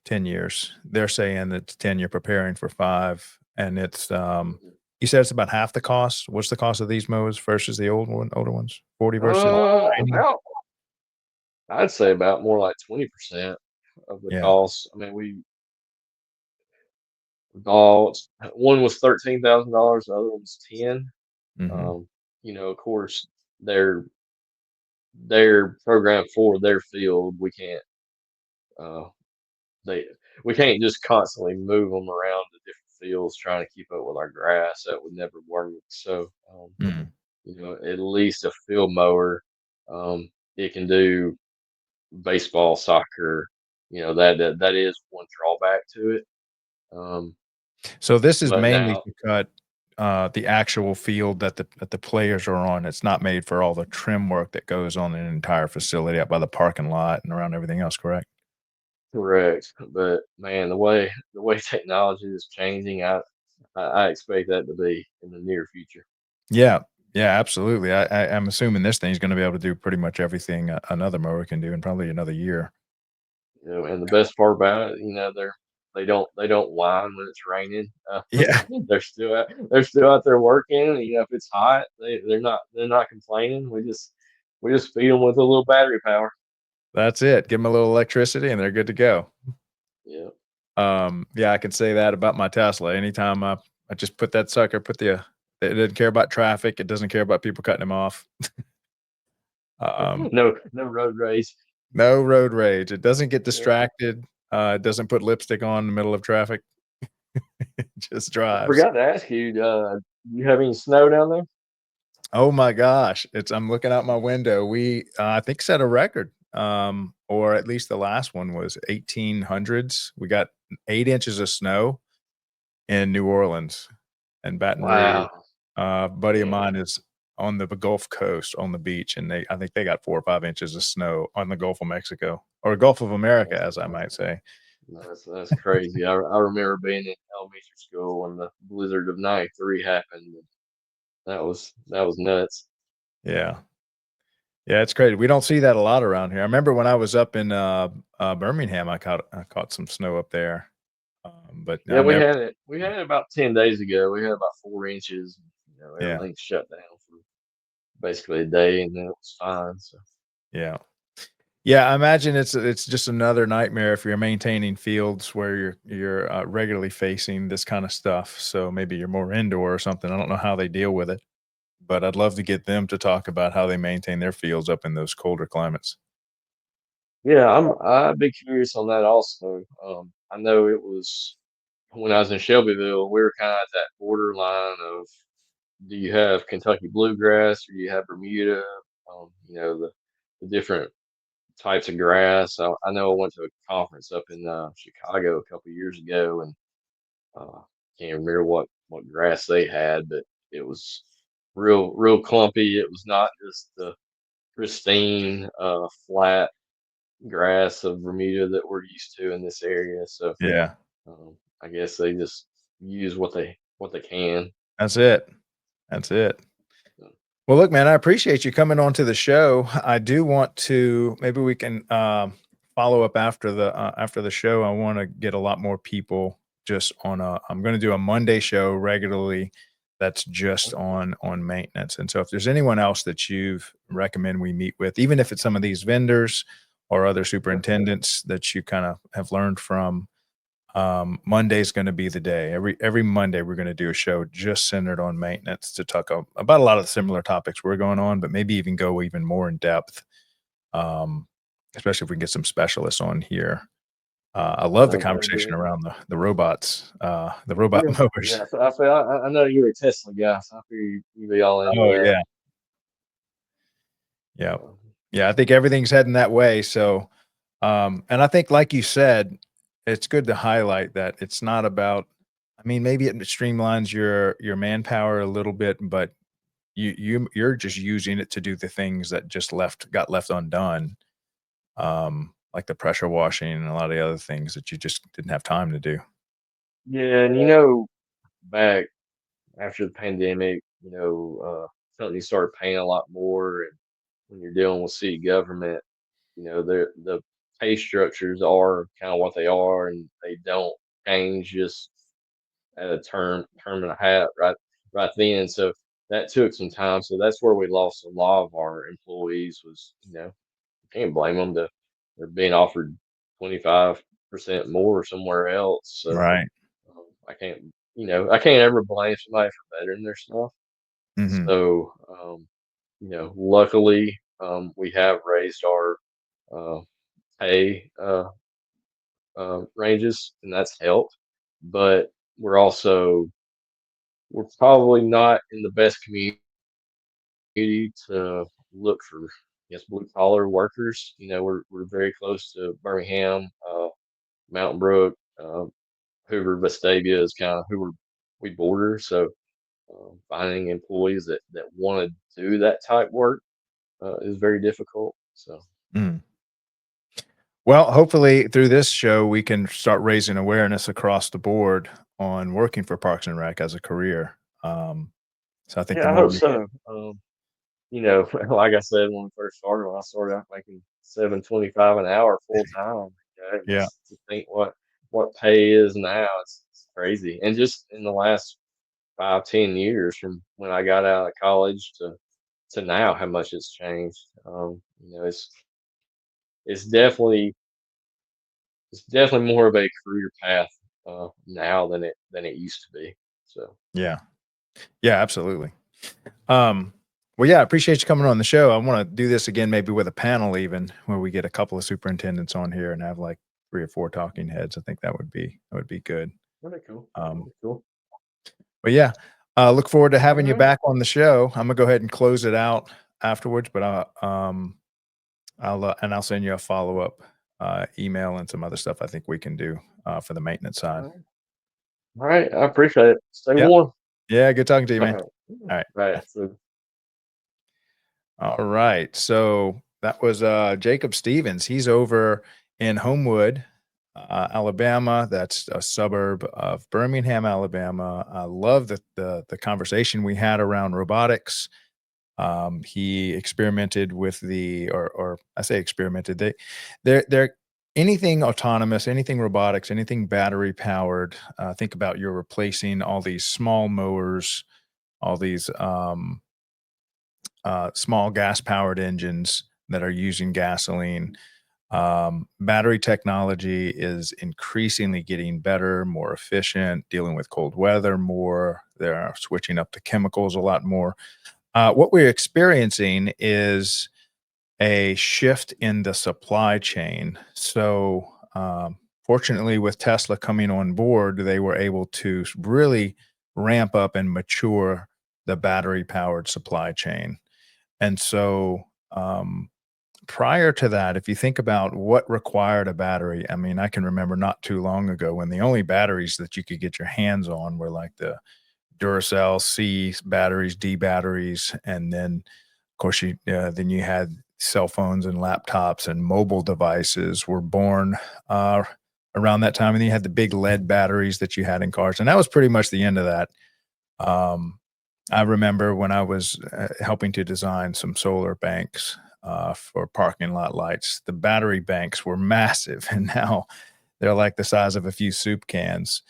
10 years. They're saying it's 10, you're preparing for 5, and it's, Mhm. you said it's about half the cost? What's the cost of these mowers versus the older ones? 40 versus 90? About I'd say about more like 20% of the Yeah. cost. I mean, we bought one was $13,000, the other one was 10. Mhm. Um, of course, they're they're programmed for their field. Uh, they we can't just constantly move them around to different fields trying to keep up with our grass. That would never work. So, Mm. at least a field mower, it can do baseball, soccer. That is one drawback to it. Um, So this is but mainly now, to cut, the actual field that the players are on. It's not made for all the trim work that goes on in an entire facility out by the parking lot and around everything else, correct? correct. But man, the way technology is changing, I expect that to be in the near future. Yeah. Yeah, absolutely. I'm assuming this thing's gonna be able to do pretty much everything another mower can do in probably another year. And the best part about it, they don't whine when it's raining. Yeah, They're still out there working. If it's hot, they're not complaining. We just feed them with a little battery power. that's it. Give them a little electricity and they're good to go. Yeah. Yeah, I can say that about my Tesla. Anytime I just put that sucker, it doesn't care about traffic, it doesn't care about people cutting him off. Um, No road rage. no road rage. It doesn't get Yeah. distracted, it doesn't put lipstick on in the middle of traffic. It just I drives. forgot to ask you. You have any snow down there? Oh my gosh, I'm looking out my window. We, I think set a record, or at least the last one was 1800s. We got 8 inches of snow in New Orleans and Baton Rouge. Wow. Buddy of Man, mine is on the Gulf Coast on the beach, and I think they got 4 or 5 inches of snow on the Gulf of Mexico, or Gulf of America, that's as I might say. that's crazy. I remember being in elementary school when the blizzard of '93 happened. That was nuts. Yeah. Yeah, it's crazy. We don't see that a lot around here. I remember when I was up in, Birmingham, I caught some snow up there, but Yeah, I we never. had it. We had it about 10 days ago. We had about 4 inches. Yeah, Everything shut down for basically a day, and then it was fine. So yeah. Yeah, I imagine it's just another nightmare if you're maintaining fields where you're, regularly facing this kinda stuff, so maybe you're more indoor or something. I don't know how they deal with it, but I'd love to get them to talk about how they maintain their fields up in those colder climates. yeah, I'd be curious on that also. I know it was when I was in Shelbyville, we were kind of at that borderline of, do you have Kentucky bluegrass or do you have Bermuda? The different types of grass. I know I went to a conference up in Chicago a couple years ago, and can't remember what grass they had, but it was real clumpy. It was not just the pristine flat grass of Bermuda that we're used to in this area. So Yeah, I guess they just use what they can. that's it. That's it. So, Well, look, man, I appreciate you coming on to the show. I do want to maybe we can follow up after the show. I want to get a lot more people just on a. I'm going to do a Monday show regularly. That's just on maintenance. And so, if there's anyone else that you've recommend we meet with, even if it's some of these vendors or other superintendents that you kind of have learned from, Monday's going to be the day. Every Monday, we're going to do a show just centered on maintenance to talk about a lot of the similar topics we're going on, but maybe even go even more in depth. Um, Especially if we can get some specialists on here. I love the that'd be conversation it. around the robots, the robot Yeah, mowers. yeah. So I know you're a Tesla guy, so I figure you'd be all into Oh that. yeah, yeah, So, yeah. I think everything's heading that way. So, and I think, like you said, it's good to highlight that it's not about. I mean, maybe it streamlines your manpower a little bit, but you're just using it to do the things that just got left undone, like the pressure washing and a lot of the other things that you just didn't have time to do. yeah, and back after the pandemic, something you started paying a lot more, and when you're dealing with city government, the pay structures are kind of what they are, and they don't change just at a term and a half right then. So that took some time. So that's where we lost a lot of our employees. Was can't blame them. They're being offered 25% more somewhere else. So Right. I can't ever blame somebody for bettering their stuff. Hmm. So luckily, we have raised our uh, pay ranges, and that's helped. But we're also we're probably not in the best community to look for, yes, blue collar workers. We're very close to Birmingham, Mountain Brook, Hoover, Vestavia is kind of who we border. So finding employees that want to do that type work is very difficult. So Mm. Well, hopefully through this show, we can start raising awareness across the board on working for Parks and Rec as a career. So I think the yeah, I more hope we hit, so. Like I said when we first started, when I started out making 7.25 an hour full time. And yeah, just to think what pay is now, it's crazy. And just in the last 5, 10 years from when I got out of college to now, how much it's changed. It's definitely it's definitely more of a career path now than it used to be. So yeah, yeah, absolutely. Well, yeah, I appreciate you coming on the show. I want to do this again, maybe with a panel, even where we get a couple of superintendents on here and have like 3 or 4 talking heads. I think that would be good. really cool. Um, Really cool. but yeah, look forward to All having you right. back on the show. I'm gonna go ahead and close it out afterwards, but I'll send you a follow up email and some other stuff I think we can do for the maintenance All side. right. All right. I appreciate it. Stay Yep. warm. Yeah. Good talking to you, All man. right. All right. Right. Bye. So All right. So that was Jakob Stephens. He's over in Homewood, Alabama. That's a suburb of Birmingham, Alabama. I love the conversation we had around robotics. He experimented with or I say experimented. They're anything autonomous, anything robotics, anything battery powered. Think about you're replacing all these small mowers, all these small gas powered engines that are using gasoline. Battery technology is increasingly getting better, more efficient, dealing with cold weather more. They're switching up the chemicals a lot more. What we're experiencing is a shift in the supply chain. So, fortunately, with Tesla coming on board, they were able to really ramp up and mature the battery powered supply chain. And so, prior to that, if you think about what required a battery, I mean, I can remember not too long ago when the only batteries that you could get your hands on were like the Duracell C batteries, D batteries, and then of course then you had cell phones and laptops and mobile devices were born uh, around that time, and then you had the big lead batteries that you had in cars, and that was pretty much the end of that. Um, I remember when I was helping to design some solar banks for parking lot lights, the battery banks were massive, and now they're like the size of a few soup cans.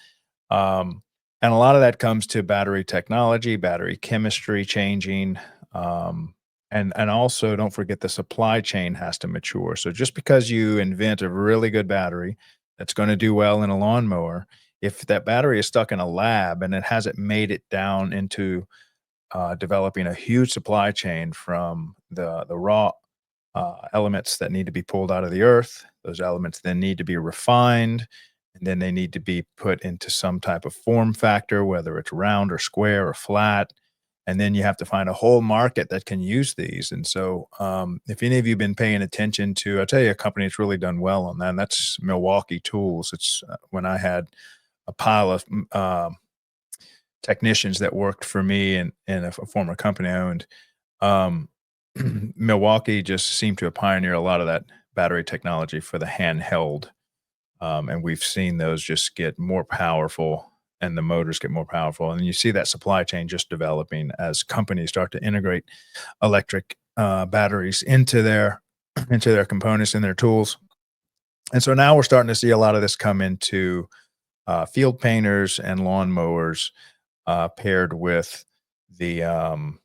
Um, and a lot of that comes to battery technology, battery chemistry changing. And also don't forget the supply chain has to mature. So just because you invent a really good battery that's going to do well in a lawnmower, if that battery is stuck in a lab and it hasn't made it down into developing a huge supply chain from the raw elements that need to be pulled out of the earth. Those elements then need to be refined, and then they need to be put into some type of form factor, whether it's round or square or flat. And then you have to find a whole market that can use these. And so, if any of you have been paying attention to, I'll tell you a company that's really done well on that, and that's Milwaukee Tools. It's when I had a pile of technicians that worked for me in a former company I owned. Um, Milwaukee just seemed to have pioneered a lot of that battery technology for the handheld, and we've seen those just get more powerful and the motors get more powerful, and you see that supply chain just developing as companies start to integrate electric batteries into their into their components and their tools. And so now we're starting to see a lot of this come into field painters and lawn mowers, paired with the um,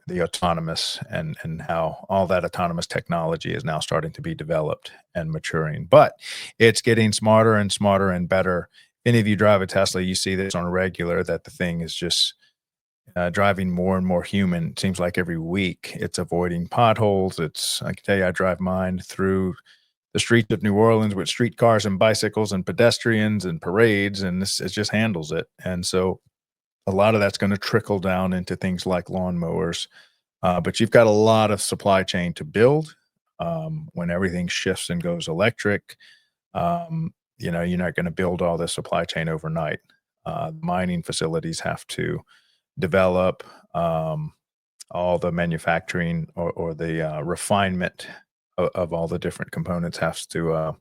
the autonomous, and how all that autonomous technology is now starting to be developed and maturing. But it's getting smarter and smarter and better. If any of you drive a Tesla, you see this on a regular, that the thing is just driving more and more human. It seems like every week it's avoiding potholes. I can tell you, I drive mine through the streets of New Orleans with streetcars and bicycles and pedestrians and parades, and it just handles it. And so a lot of that's going to trickle down into things like lawn mowers. But you've got a lot of supply chain to build. When everything shifts and goes electric, you're not going to build all this supply chain overnight. Mining facilities have to develop. All the manufacturing, or the refinement of all the different components has to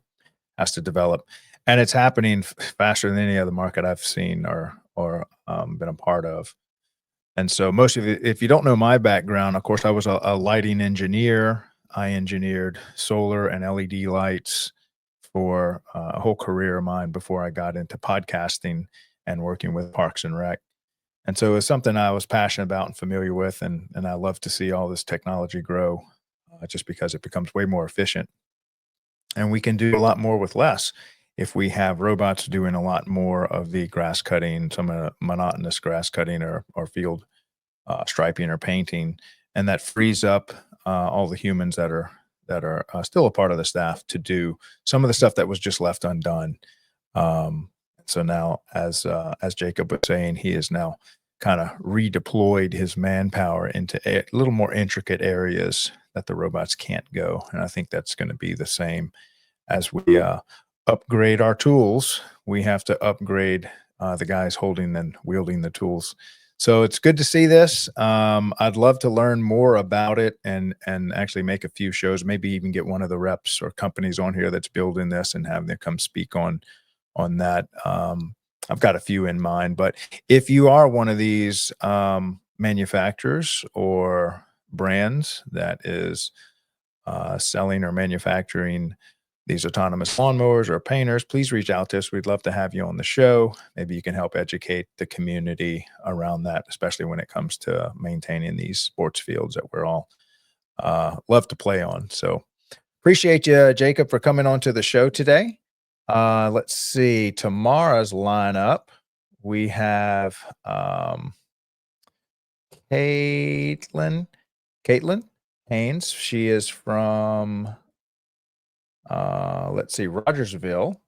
develop, and it's happening faster than any other market I've seen or been a part of. And so most of it, if you don't know my background, of course, I was a lighting engineer. I engineered solar and LED lights for a whole career of mine before I got into podcasting and working with Parks and Rec. And so it's something I was passionate about and familiar with, and I love to see all this technology grow, just because it becomes way more efficient, and we can do a lot more with less if we have robots doing a lot more of the grass cutting, some monotonous grass cutting, or field striping or painting, and that frees up all the humans that are still a part of the staff to do some of the stuff that was just left undone. Um, so now, as Jacob was saying, he has now kind of redeployed his manpower into a little more intricate areas that the robots can't go, and I think that's going to be the same as we upgrade our tools. We have to upgrade the guys holding and wielding the tools. So it's good to see this. I'd love to learn more about it, and actually make a few shows, maybe even get one of the reps or companies on here that's building this and have them come speak on that. I've got a few in mind, but if you are one of these manufacturers or brands that is selling or manufacturing these autonomous lawnmowers or painters, please reach out to us. We'd love to have you on the show. Maybe you can help educate the community around that, especially when it comes to maintaining these sports fields that we're all love to play on. So appreciate you, Jacob, for coming on to the show today. Let's see, tomorrow's lineup. We have Caitlin Haynes. She is from let's see, Rogersville.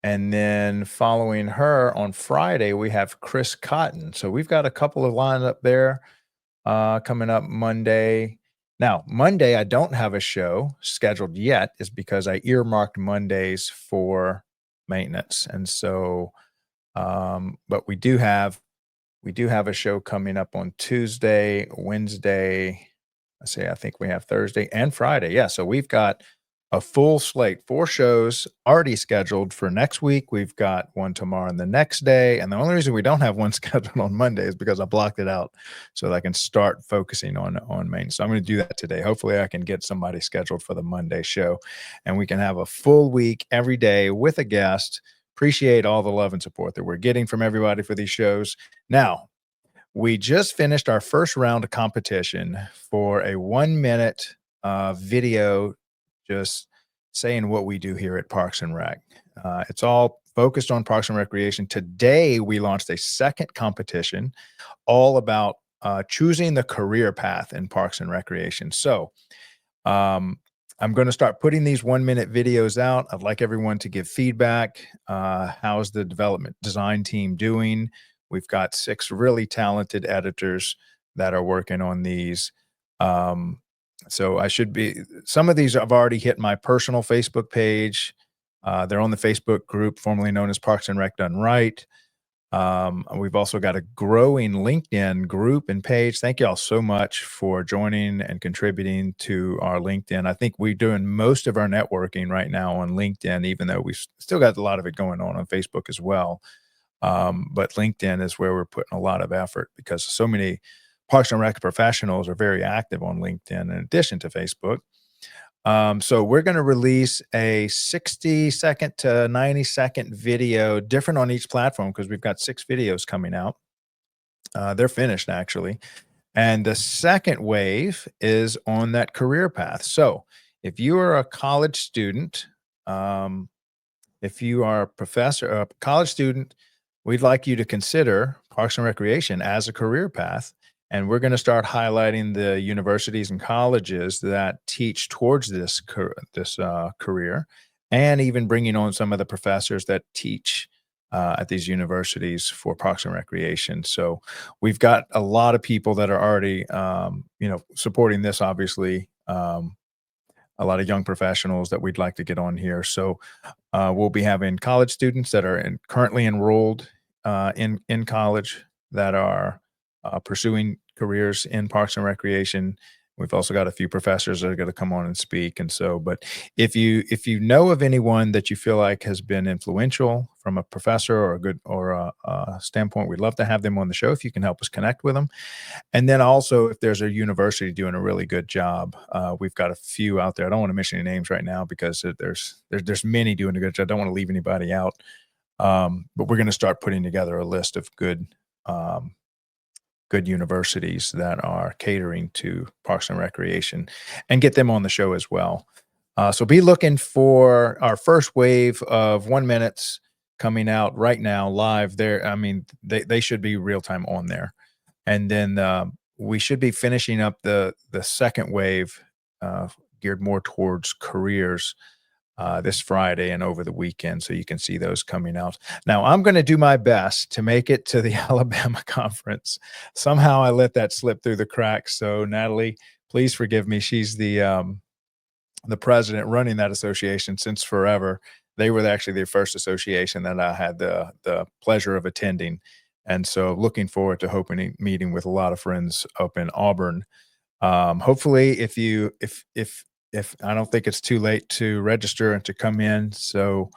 And then following her on Friday, we have Chris Cotton. So we've got a couple of lines up there coming up Monday. Now, Monday, I don't have a show scheduled yet, is because I earmarked Mondays for maintenance. And so, but we do have a show coming up on Tuesday, Wednesday. I think we have Thursday and Friday. Yeah. So we've got a full slate, 4 shows already scheduled for next week. We've got one tomorrow and the next day. And the only reason we don't have one scheduled on Monday is because I blocked it out so that I can start focusing on Maine. So I'm going to do that today. Hopefully I can get somebody scheduled for the Monday show, and we can have a full week every day with a guest. Appreciate all the love and support that we're getting from everybody for these shows. Now, we just finished our first round of competition for a 1-minute video, just saying what we do here at Parks and Rec. It's all focused on Parks and Recreation. Today, we launched a second competition all about choosing the career path in Parks and Recreation. So I'm going to start putting these 1-minute videos out. I'd like everyone to give feedback. How's the development design team doing? We've got 6 really talented editors that are working on these. So some of these have already hit my personal Facebook page. They're on the Facebook group formerly known as Parks and Rec Done Right. We've also got a growing LinkedIn group and page. Thank you all so much for joining and contributing to our LinkedIn. I think we're doing most of our networking right now on LinkedIn, even though we've still got a lot of it going on Facebook as well. But LinkedIn is where we're putting a lot of effort, because so many Parks and Rec professionals are very active on LinkedIn in addition to Facebook. So we're going to release a 60-second to 90-second video, different on each platform because we've got 6 videos coming out. They're finished actually. And the second wave is on that career path. So if you are a college student, um, if you are a professor, a college student, we'd like you to consider Parks and Recreation as a career path. And we're going to start highlighting the universities and colleges that teach towards this career, and even bringing on some of the professors that teach at these universities for Parks and Recreation. So we've got a lot of people that are already, supporting this. Obviously, a lot of young professionals that we'd like to get on here. So we'll be having college students that are currently enrolled in college that are pursuing careers in Parks and Recreation. We've also got a few professors that are going to come on and speak. And so, but if you know of anyone that you feel like has been influential from a professor or a good or a standpoint, we'd love to have them on the show. If you can help us connect with them, and then also if there's a university doing a really good job, we've got a few out there. I don't want to mention any names right now because there's many doing a good job. I don't want to leave anybody out, but we're going to start putting together a list of um, good universities that are catering to Parks and Recreation, and get them on the show as well. So be looking for our first wave of 1 minutes coming out right now live there. I mean, they should be real time on there. And then we should be finishing up the second wave geared more towards careers this Friday and over the weekend, so you can see those coming out. Now, I'm going to do my best to make it to the Alabama conference. Somehow I let that slip through the cracks. So, Natalie, please forgive me. She's the president running that association since forever. They were actually the first association that I had the pleasure of attending, and so looking forward to hoping meeting with a lot of friends up in Auburn. Hopefully, if I don't think it's too late to register and to come in. So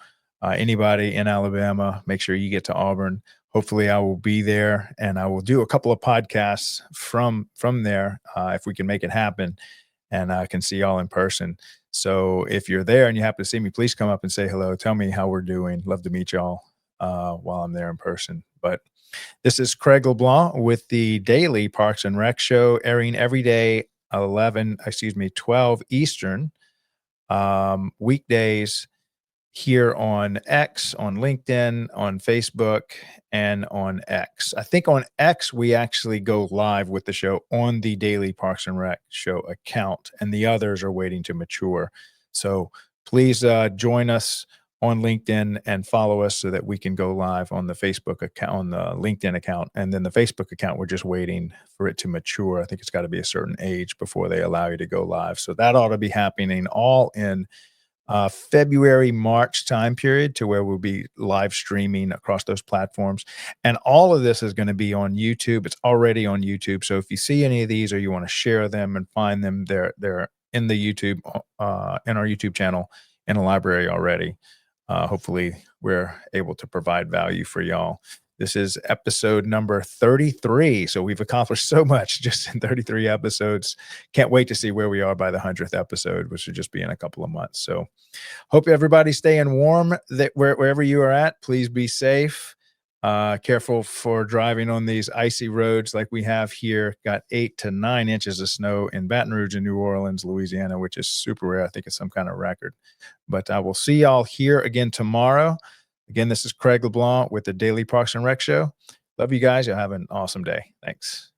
anybody in Alabama, make sure you get to Auburn. Hopefully, I will be there, and I will do a couple of podcasts from there if we can make it happen, and I can see y'all in person. So if you're there and you happen to see me, please come up and say hello. Tell me how we're doing. Love to meet y'all while I'm there in person. But this is Craig LeBlanc with the Daily Parks and Rec Show, airing every day, 12 Eastern, weekdays here on X, on LinkedIn, on Facebook, and on X. I think on X, we actually go live with the show on the Daily Parks and Rec Show account, and the others are waiting to mature. So please join us on LinkedIn and follow us so that we can go live on the Facebook account, on the LinkedIn account. And then the Facebook account, we're just waiting for it to mature. I think it's got to be a certain age before they allow you to go live. So that ought to be happening all in February, March time period, to where we'll be live streaming across those platforms. And all of this is going to be on YouTube. It's already on YouTube. So if you see any of these or you want to share them and find them, they're in the YouTube, in our YouTube channel, in a library already. Hopefully we're able to provide value for y'all. This is episode number 33. So we've accomplished so much just in 33 episodes. Can't wait to see where we are by the 100th episode, which should just be in a couple of months. So hope everybody's staying warm wherever you are at. Please be safe. Careful for driving on these icy roads like we have here. Got 8 to 9 inches of snow in Baton Rouge and New Orleans, Louisiana, which is super rare. I think it's some kind of record. But I will see y'all here again tomorrow. Again, this is Craig LeBlanc with the Daily Parks and Rec Show. Love you guys. You'll have an awesome day. Thanks.